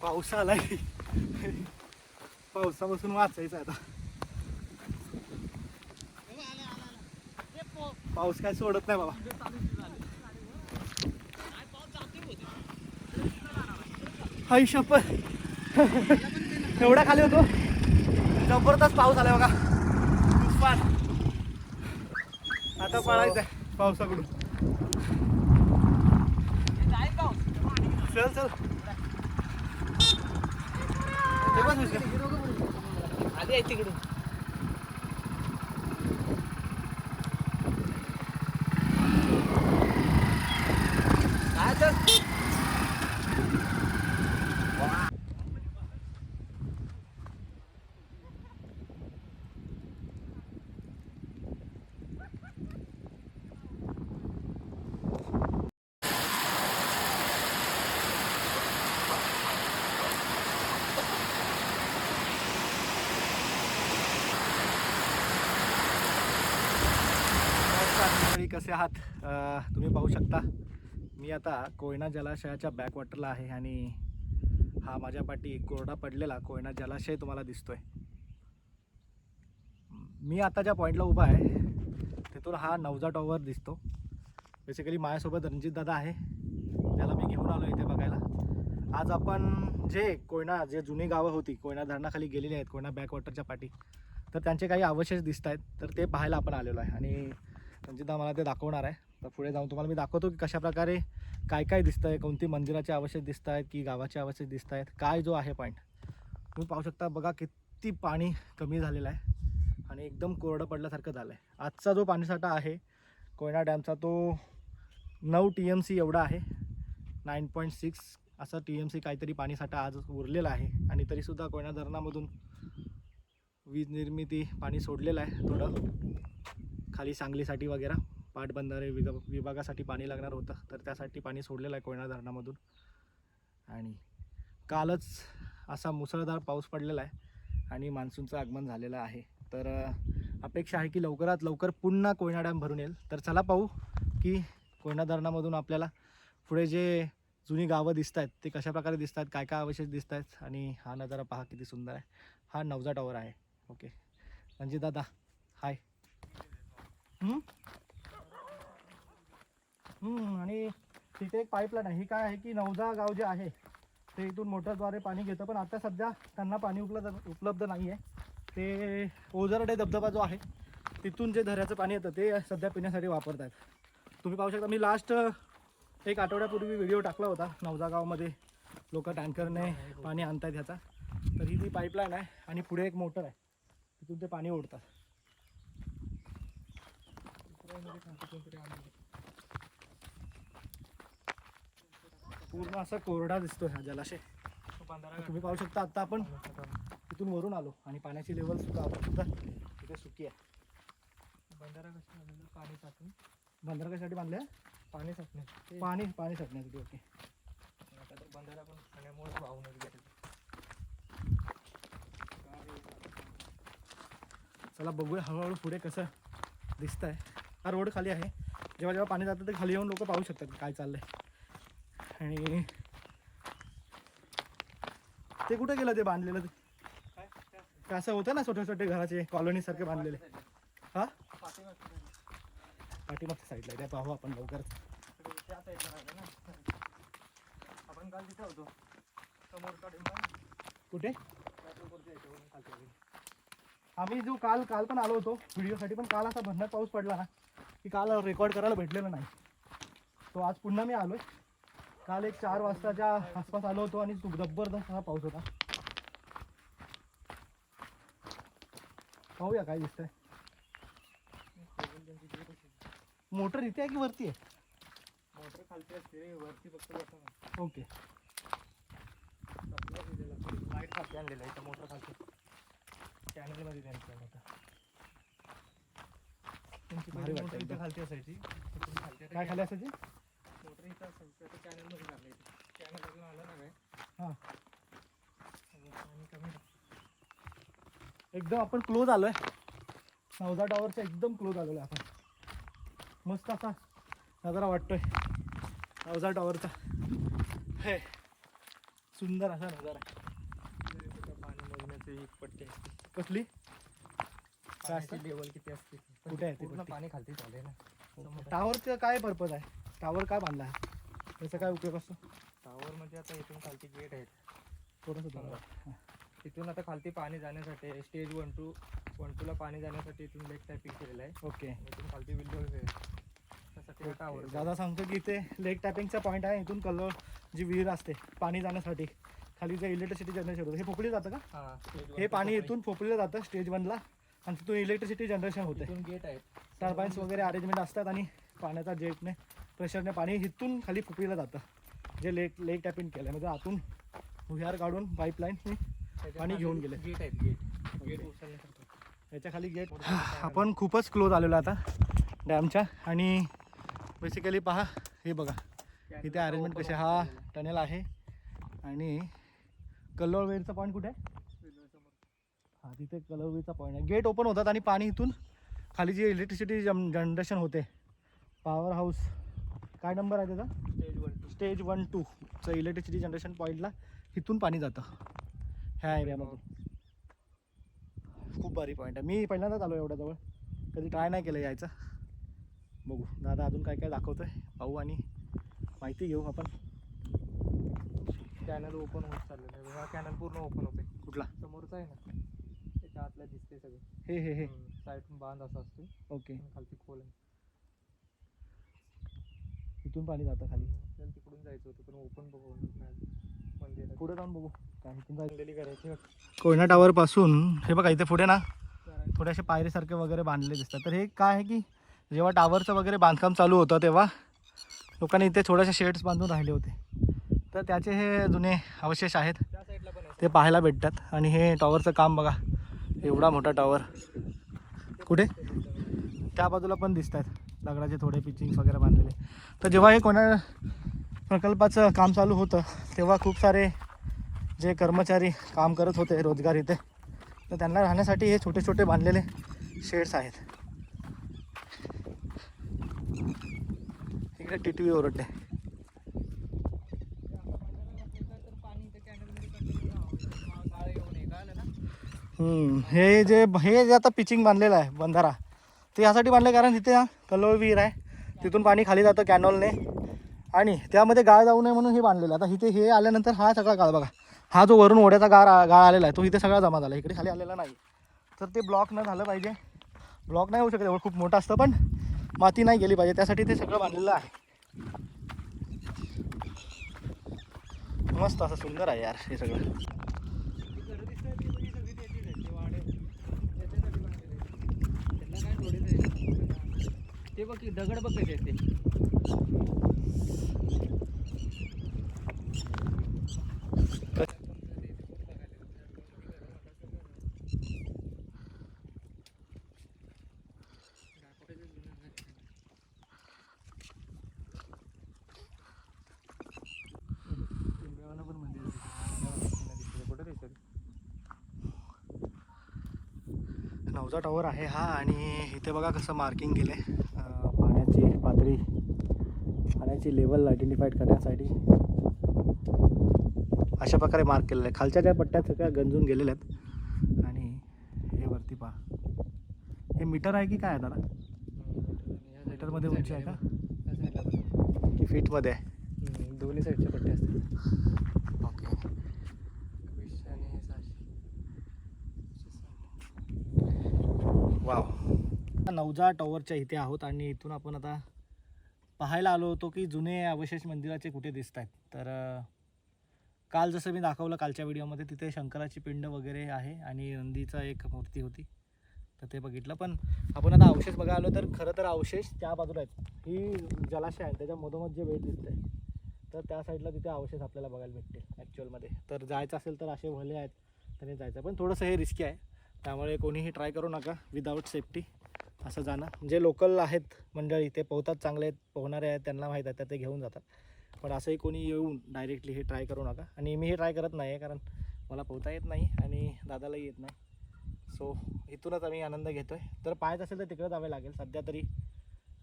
पाऊस आलाय. पावसापासून वाचायचं आता. पाऊस काय सोडत नाही बाबा. हाय शपथ. एवढा खाली होतो, जबरदस्त पाऊस आलाय बघा. तुफान. आता पळायचंय पावसाकडून. चल चल. आधी आहे तिकडून. काय चल. कसे आहात तुम्ही पाहू शकता. मी आता कोयना जलाशयाच्या बॅकवॉटरला आहे आणि हा माझ्या पाठी कोरडा पडलेला कोयना जलाशय तुम्हाला दिसतोय. मी आता ज्या पॉईंटला उभा आहे तिथून हा नवजा टॉवर दिसतो. बेसिकली माझ्यासोबत रणजित दादा आहे, त्याला मी घेऊन आलो इथे बघायला. आज आपण जे जुनी गावं होती कोयना धरणाखाली गेलेली आहेत कोयना बॅकवॉटरच्या पाठी, तर त्यांचे काही अवशेष दिसत आहेत, तर ते पाहायला आपण आलेलो आहे. आणि रणजितदा मला ते दाखवणार आहे. तर पुढे जाऊन तुम्हाला मी दाखवतो की कशाप्रकारे काय काय दिसतं आहे, कोणती मंदिराचे अवशेष दिसत आहेत की गावाचे अवशेष दिसत आहेत, काय जो आहे पॉईंट तुम्ही पाहू शकता. बघा किती पाणी कमी झालेलं आहे आणि एकदम कोरडं पडल्यासारखं झालं आहे. आजचा जो पाणीसाठा आहे कोयना डॅमचा तो 9 TMC एवढा आहे. 9.6 असं TMC काहीतरी पाणीसाठा आज उरलेला आहे. आणि तरीसुद्धा कोयना धरणामधून वीज निर्मिती पाणी सोडलेलं आहे. थोडं खाली सांगलीसाठी वगैरे पाटबंधारे विभागासाठी पाणी लागणार होतं, तर त्यासाठी पाणी सोडलेलं आहे कोयना धरणामधून. आणि कालच असा मुसळधार पाऊस पडलेला आहे आणि मान्सूनचं आगमन झालेलं आहे. तर अपेक्षा आहे की लवकरात लवकर पुन्हा कोयना डॅम भरून येईल. तर चला पाहू की कोयना धरणामधून आपल्याला पुढे जे जुनी गावं दिसत आहेत ते कशाप्रकारे दिसत आहेत, काय काय अवशेष दिसत आहेत. आणि हा नजारा पहा किती सुंदर आहे. हा नवजा टॉवर आहे. ओके रणजित दादा हाय. आणि तिथे एक पाईपलाईन आहे. ही काय आहे की नवजा गाव जे आहे ते इथून मोटरद्वारे पाणी घेतं, पण आता सध्या त्यांना पाणी उपलब्ध नाही आहे. ते ओझरडे धबधबा जो आहे तिथून जे झऱ्याचं पाणी येतं ते सध्या पिण्यासाठी वापरत आहेत. तुम्ही पाहू शकता. मी लास्ट एक आठवड्यापूर्वी व्हिडिओ टाकला होता. नवजा गावमध्ये लोक टँकरने पाणी आणत आहेत ह्याचा. तर ही ती पाईपलाईन आहे आणि पुढे एक मोटर आहे, तिथून ते पाणी ओढतात. पूर्ण असा कोरडा दिसतो हा जलाशय. तुम्ही पाहू शकता. आता आपण तिथून वरून आलो आणि पाण्याची लेवल सुद्धा आता सुद्धा तिथे सुकी आहे. बंधारा कशासाठी पाणी साठून. बंधारा कशासाठी बांधले? पाणी साठण्यासाठी. पाणी साठण्यासाठी. ओके. आता तर बंधारा पण पाण्यामुळे वाहूनच गेले. चला बघूया हळूहळू पुढे कसं दिसत आहे. हा रोड खाली आहे. जेव्हा जेव्हा पाणी जातं ते खाली येऊन लोक पाहू शकतात काय चाललंय. आणि ते कुठे गेलं ते बांधलेलं? ते काय असं होतं ना छोटे छोटे घराचे कॉलनी सारखे बांधलेले. हा पाठीमागच्या साईडला त्या पाहू आपण लवकरच. त्या साईडला राहिलं ना आपण. काल तिथे होतो समोरचा डिंबा कुठे. आम्ही जो काल पण आलो होतो व्हिडिओसाठी, पण काल असा भरणार पाऊस पडला ना की काल रेकॉर्ड करायला भेटलेलं नाही. तो आज पुन्हा मी आलोय. काल एक 4 वाजताच्या आसपास आलो होतो आणि जबरदस्त हा पाऊस होता. पाहूया काय दिसतंय. मोटर इथे आहे की वरती आहे? मोटर खालती असते, वरती फक्त बसवणार. ओके. लाईट खालती आणलेलं आहे. मोटर खालती चॅनलमध्ये त्यांचं होतं. त्यांची भारी वाटतं मोटर इथं एकदम. खालती असायची. काय खाली असायची? मोटर इथं असायची. आता चॅनलमध्ये टाकलं इथे. चॅनल अजून आलं ना काय. हां आणि कमी एकदम आपण क्लोज आलोय. नवजा टॉवरच्या एकदम क्लोज आलेलो आहे आपण. मस्त असा नजारा वाटतोय नवजा टॉवरचा. हे सुंदर असा नजारा आहे. पाणी मोजण्याची एक पट्टी असते. कसली काय असतं? पाण्याची लेवल किती असते कुठे आहे ती पूर्ण पट्टी? पाणी खालती चालू आहे ना. टावरचं काय पर्पज आहे? टावर काय बांधला आहे? त्याचा काय उपयोग असतो? टावर म्हणजे आता इथून खालती गेट आहेत. थोडंसं बरोबर. बघा. तिथून आता खालती पाणी जाण्यासाठी स्टेज 1 ला पाणी जाण्यासाठी इथून लेक टायपिंग केलेलं आहे. ओके. इथून खालती विंडोज आहे त्यासाठी हा टावर दादा सांगतो की इथे लेक टॅपिंगचा पॉईंट आहे. इथून कल्लोळ जी विहीर असते पाणी जाण्यासाठी खाली जे इलेक्ट्रिसिटी जनरेशन होतं हे पोपळी जातं का? हा stage हे 1 पाणी इथून पोपळीला जातं स्टेज 1ला आणि तिथून इलेक्ट्रिसिटी जनरेशन होते. इथून गेट आहेत. टर्बाईन्स वगैरे अरेंजमेंट असतात आणि पाण्याचा जेटने प्रेशरने पाणी इथून खाली पोपळीला जातं. जे लेक टॅपिंग केलं म्हणजे आतून भुयार काढून पाईपलाईन पाणी घेऊन गेले. गेट आहेत गेट उचलण्यासाठी. याच्या खाली गेट. आपण खूपच क्लोज आलेलो आता डॅमच्या आणि बेसिकली पहा हे बघा इथे अरेंजमेंट कसे. हा टनेल आहे आणि कल्लोळ वेरचा पॉईंट कुठे आहे? हा तिथे कल्लोळ वेरचा पॉईंट आहे. गेट ओपन होतात आणि पाणी इथून खाली जी इलेक्ट्रिसिटी जनरेशन होते पॉवर हाऊस काय नंबर आहे त्याचा? स्टेज 1-2चं इलेक्ट्रिसिटी जनरेशन पॉईंटला इथून पाणी जातं ह्या एरियामधून. खूप भारी पॉईंट आहे. मी पहिल्यांदाच आलो एवढ्या जवळ, कधी ट्राय नाही केलं यायचं. बघू दादा अजून काय काय दाखवतोय पाहू आणि माहिती घेऊ आपण. कॅनल ओपन होत चाललेलं आहे. हा कॅनल पूर्ण ओपन होते. कुठला? समोरचा आहे ना त्याच्या आतल्या दिसते सगळं. हे साईडून बांध असा असतो. ओके. आणि खालती खोल आहे. इथून पाणी जातं खाली. आपल्याला तिकडून जायचं होतं पण ओपन बघू मंदिर पुढे जाऊन बघू काय इथून बांधलेली करायची. कोयना टावर पासून हे बघा इथे पुढे ना थोडेसे पायरीसारखे वगैरे बांधलेले दिसतात. तर हे काय आहे की जेव्हा टावरचं वगैरे बांधकाम चालू होतं तेव्हा लोकांनी इथे थोडेसे शेड्स बांधून राहिले होते. तर त्याचे हे जुने अवशेष आहेत त्या साईडला पण आहे. ते पाहायला भेटतात. आणि हे टॉवरचं काम बघा एवढा मोठा टॉवर. कुठे? त्या बाजूला पण दिसत आहेत दगडाचे थोडे पिचिंग्स वगैरे बांधलेले. तर जेव्हा हे कोयना प्रकल्पाचं काम चालू होतं तेव्हा खूप सारे जे कर्मचारी काम करत होते रोजगार इथे तर त्यांना राहण्यासाठी हे छोटे छोटे बांधलेले शेड्स आहेत. इकडे टिटवी ओरडते. हे जे आता पिचिंग बांधलेलं आहे बंधारा ते यासाठी बांधलं कारण तिथे कल्लोळ विहीर आहे तिथून पाणी खाली जातं कॅनॉलने आणि त्यामध्ये गाळ जाऊ नये म्हणून हे बांधलेलं. आता इथे हे आल्यानंतर हा सगळा गाळ बघा हा जो वरून ओढ्याचा गाळ आलेला आहे तो इथे सगळा जमा झाला. इकडे खाली आलेला नाही. तर ते ब्लॉक न झालं पाहिजे. ब्लॉक नाही होऊ शकत एवढं खूप मोठं असतं पण माती नाही गेली पाहिजे त्यासाठी ते सगळं बांधलेलं आहे. मस्त असं सुंदर आहे यार हे सगळं. ते बघ दगड बघ कसे आहेत ते. नवजा टॉवर आहे हा आणि इथे बघा कसं मार्किंग केलं आहे पाण्याची लेवल आयडेंटिफाईड करण्यासाठी अशा प्रकारे मार्क केलेलं आहे. खालच्या ज्या पट्ट्यात सगळ्या गंजून गेलेल्या आहेत आणि हे वरती पहा हे मीटर आहे की काय आहे दादा? मीटरमध्ये उंची आहे का की फीटमध्ये आहे? दोन्ही साईडचे पट्टे असतात. ओके. वाव. नवजा टॉवरच्या इथे आहोत आणि इथून आपण आता पाहायला आलो होतो की जुने अवशेष मंदिराचे कुठे दिसत आहेत. तर काल जसं मी दाखवलं कालच्या व्हिडिओमध्ये तिथे शंकराची पिंड वगैरे आहे आणि नंदीचा एक मूर्ती होती तर ते बघितलं. पण आपण आता अवशेष बघायला आलो तर खरं तर अवशेष त्या बाजूला आहेत. ही जलाशय आहे त्याच्या मधोमध जे वेळ दिसत आहे तर त्या साईडला तिथे अवशेष आपल्याला बघायला भेटतील ॲक्च्युअलमध्ये. तर जायचं असेल तर असे भले आहेत त्याने जायचं पण थोडंसं हे रिस्की आहे त्यामुळे कोणीही ट्राय करू नका विदाऊट सेफ्टी असं जाणं. जे लोकल आहेत मंडळी ते पोहतात चांगले आहेत पोहणारे आहेत त्यांना माहीत आहे तर ते घेऊन जातात. पण असंही कोणी येऊन डायरेक्टली हे ट्राय करू नका. आणि मी हे ट्राय करत नाही आहे कारण मला पोहता येत नाही आणि दादालाही येत नाही. सो इथूनच आम्ही आनंद घेतो आहे. तर पाहायचं असेल तर तिकडं जावे लागेल सध्या तरी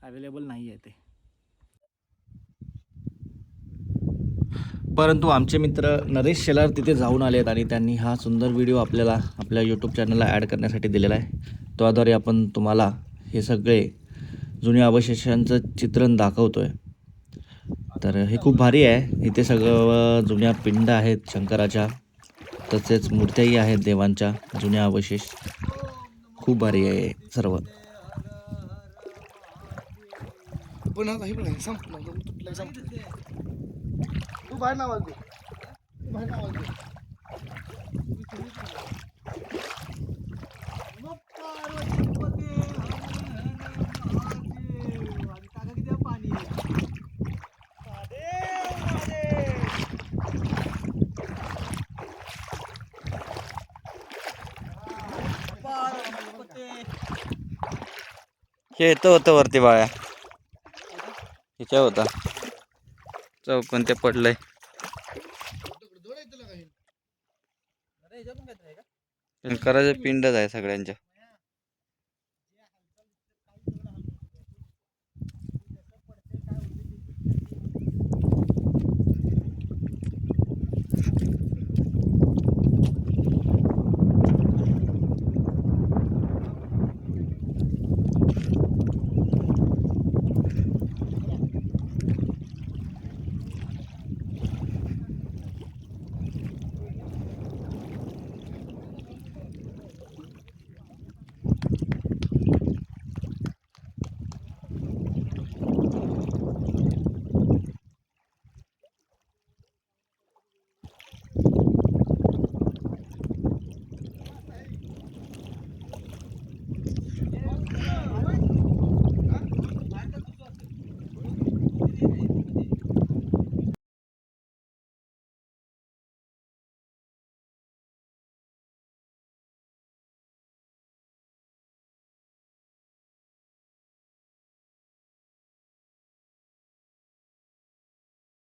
अवेलेबल नाही आहे ते. परंतु आमचे मित्र नरेश शेलार तिथे जाऊन आले आहेत आणि त्यांनी हा सुंदर व्हिडिओ आपल्याला आपल्या यूट्यूब चॅनलला ॲड करण्यासाठी दिलेला आहे. त्याद्वारे आपण तुम्हाला हे सगळे जुन्या अवशेषांचं चित्रण दाखवतो आहे. तर हे खूप भारी आहे. इथे सगळं जुन्या पिंड आहेत शंकराच्या, तसेच मूर्त्याही आहेत देवांच्या, जुन्या अवशेष. खूप भारी आहे सर्व. तू बाहेर ना आवाज दे. तू बाहेर ना आवाज दे. हे येतं होतं वरती बाळ्या, ह्याच्या होता चौक पण ते पडलंय. शंकराचे पिंडच आहे सगळ्यांच्या.